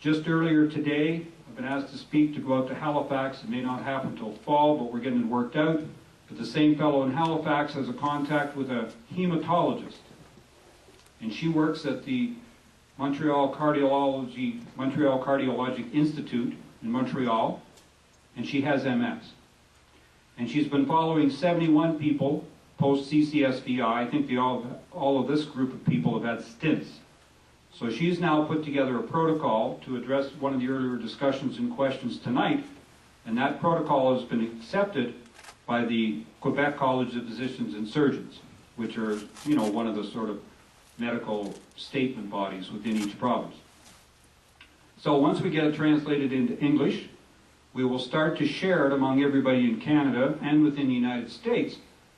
Just earlier today, I've been asked to speak to go out to Halifax. It may not happen until fall, but we're getting it worked out. But the same fellow in Halifax has a contact with a hematologist. And she works at the Montreal Cardiologic Institute in Montreal, and she has MS. And she's been following 71 people post-CCSVI. I think all of this group of people have had stints. So she's now put together a protocol to address one of the earlier discussions and questions tonight, and that protocol has been accepted by the Quebec College of Physicians and Surgeons, which are, you know, one of the sort of medical statement bodies within each province. So once we get it translated into English, we will start to share it among everybody in Canada and within the United States,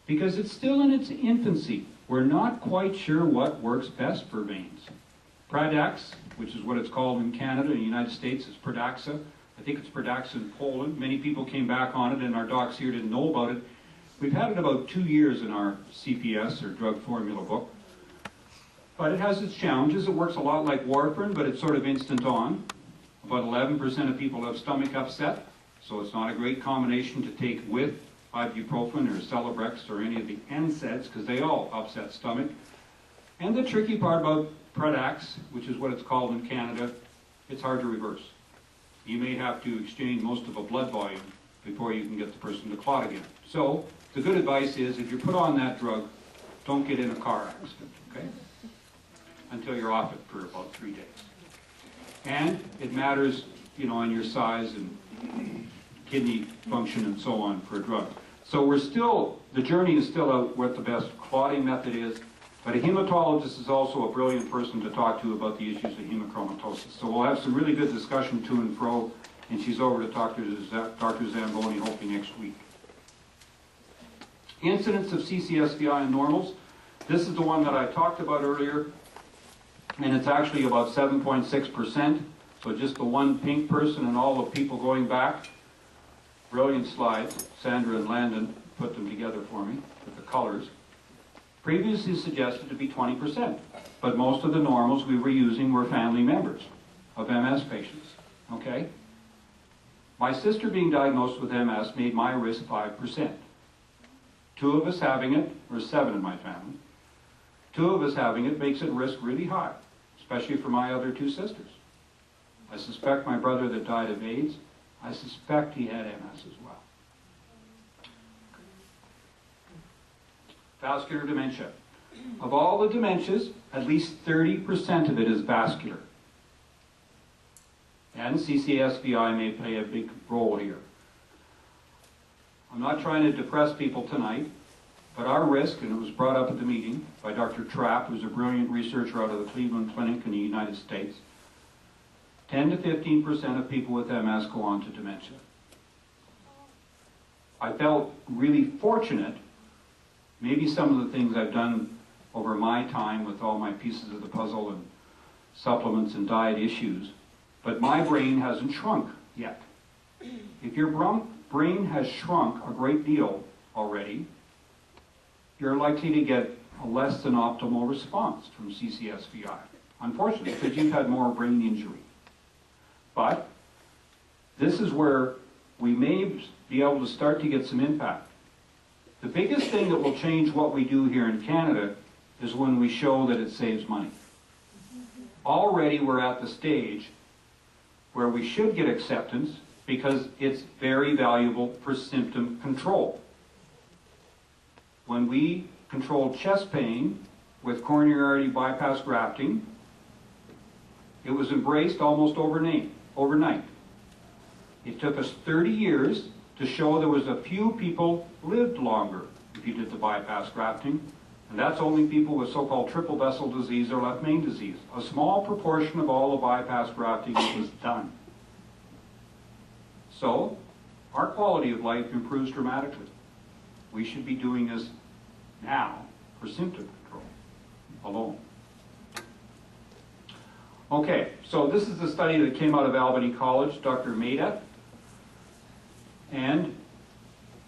because it's still in its infancy. We're not quite sure what works best for veins. Pradax, which is what it's called in Canada, in the United States is Pradaxa. I think it's Pradaxa in Poland. Many people came back on it, and our docs here didn't know about it. We've had it about 2 years in our CPS, or drug formula book. But it has its challenges. It works a lot like warfarin, but it's sort of instant on. About 11% of people have stomach upset, so it's not a great combination to take with ibuprofen or Celebrex or any of the NSAIDs, because they all upset stomach. And the tricky part about Pradax, which is what it's called in Canada, it's hard to reverse. You may have to exchange most of a blood volume before you can get the person to clot again. So the good advice is, if you put on that drug, don't get in a car accident, okay? Until you're off it for about 3 days. And it matters, you know, on your size and kidney function and so on for a drug. So the journey is still out what the best clotting method is, but a hematologist is also a brilliant person to talk to about the issues of hemochromatosis. So we'll have some really good discussion to and fro, and she's over to talk to Dr. Zamboni hopefully next week. Incidence of CCSVI in normals. This is the one that I talked about earlier, and it's actually about 7.6%. So just the one pink person and all the people going back. Brilliant slides. Sandra and Landon put them together for me with the colors. Previously suggested to be 20%, but most of the normals we were using were family members of MS patients, okay? My sister being diagnosed with MS made my risk 5%. 2 of us having it, or 7 in my family, 2 of us having it makes it risk really high, especially for my other 2 sisters. I suspect my brother that died of AIDS, I suspect he had MS as well. Vascular dementia. Of all the dementias, at least 30% of it is vascular. And CCSVI may play a big role here. I'm not trying to depress people tonight, but our risk, and it was brought up at the meeting by Dr. Trapp, who's a brilliant researcher out of the Cleveland Clinic in the United States, 10 to 15% of people with MS go on to dementia. I felt really fortunate. Maybe some of the things I've done over my time with all my pieces of the puzzle and supplements and diet issues, but my brain hasn't shrunk yet. If your brain has shrunk a great deal already, you're likely to get a less than optimal response from CCSVI. Unfortunately, because you've had more brain injury. But this is where we may be able to start to get some impact. The biggest thing that will change what we do here in Canada is when we show that it saves money. Already we're at the stage where we should get acceptance because it's very valuable for symptom control. When we controlled chest pain with coronary artery bypass grafting, it was embraced almost overnight. It took us 30 years to show there was a few people lived longer if you did the bypass grafting, and that's only people with so-called triple vessel disease or left main disease. A small proportion of all the bypass grafting was done. So, our quality of life improves dramatically. We should be doing this now for symptom control alone. Okay, so this is the study that came out of Albany College, Dr. Maida. And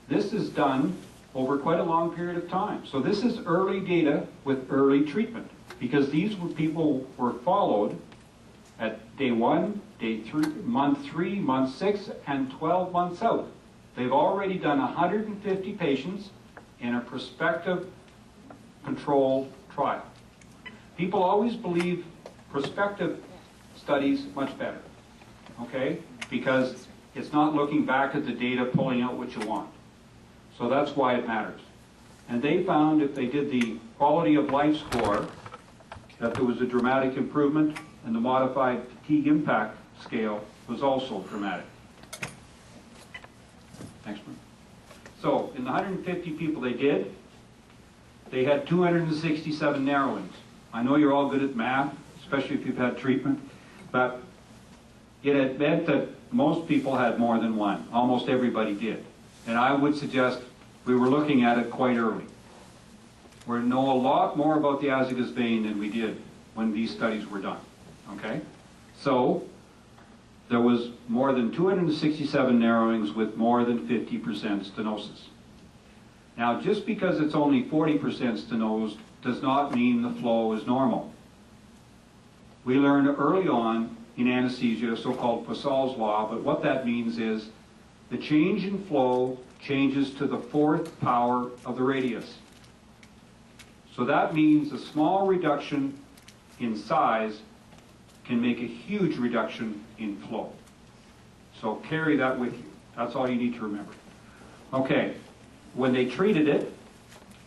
this is done over quite a long period of time. So this is early data with early treatment, because these people were followed at day 1, month 3, month 6, and 12 months out. They've already done 150 patients in a prospective controlled trial. People always believe prospective studies much better, okay? Because it's not looking back at the data, pulling out what you want. So that's why it matters. And they found if they did the quality of life score, that there was a dramatic improvement, and the modified fatigue impact scale was also dramatic. Next one. So in the 150 people they did, they had 267 narrowings. I know you're all good at math, especially if you've had treatment, but it had meant that most people had more than one. Almost everybody did. And I would suggest we were looking at it quite early. We know a lot more about the azygos vein than we did when these studies were done. Okay? So there was more than 267 narrowings with more than 50% stenosis. Now, just because it's only 40% stenosed does not mean the flow is normal. We learned early on in anesthesia, so-called Poissal's law, but what that means is the change in flow changes to the 4th power of the radius. So that means a small reduction in size can make a huge reduction in flow. So carry that with you. That's all you need to remember. Okay, when they treated it,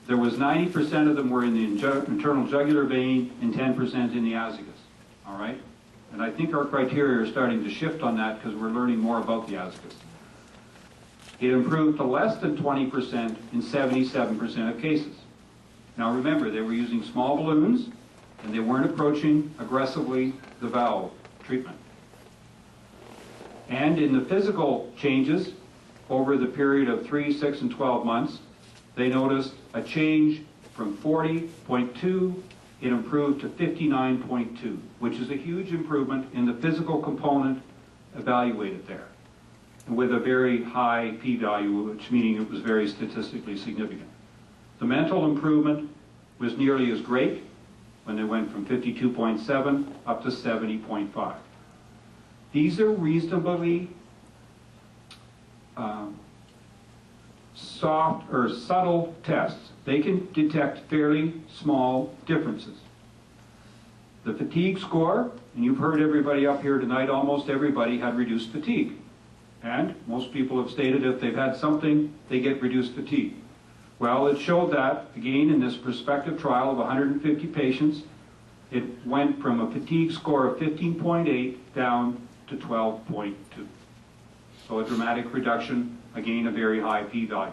there was 90% of them were in the internal jugular vein and 10% in the azygos. All right? And I think our criteria are starting to shift on that because we're learning more about the azygos. It improved to less than 20% in 77% of cases. Now remember, they were using small balloons and they weren't approaching aggressively the valve treatment. And in the physical changes over the period of 3, 6, and 12 months, they noticed a change from 40.2, it improved to 59.2, which is a huge improvement in the physical component evaluated there, and with a very high p-value, which meaning it was very statistically significant. The mental improvement was nearly as great when they went from 52.7 up to 70.5. These are reasonably soft or subtle tests. They can detect fairly small differences. The fatigue score, and you've heard everybody up here tonight, almost everybody had reduced fatigue. And most people have stated if they've had something, they get reduced fatigue. Well, it showed that, again, in this prospective trial of 150 patients, it went from a fatigue score of 15.8 down to 12.2. So a dramatic reduction, again, a very high p-value.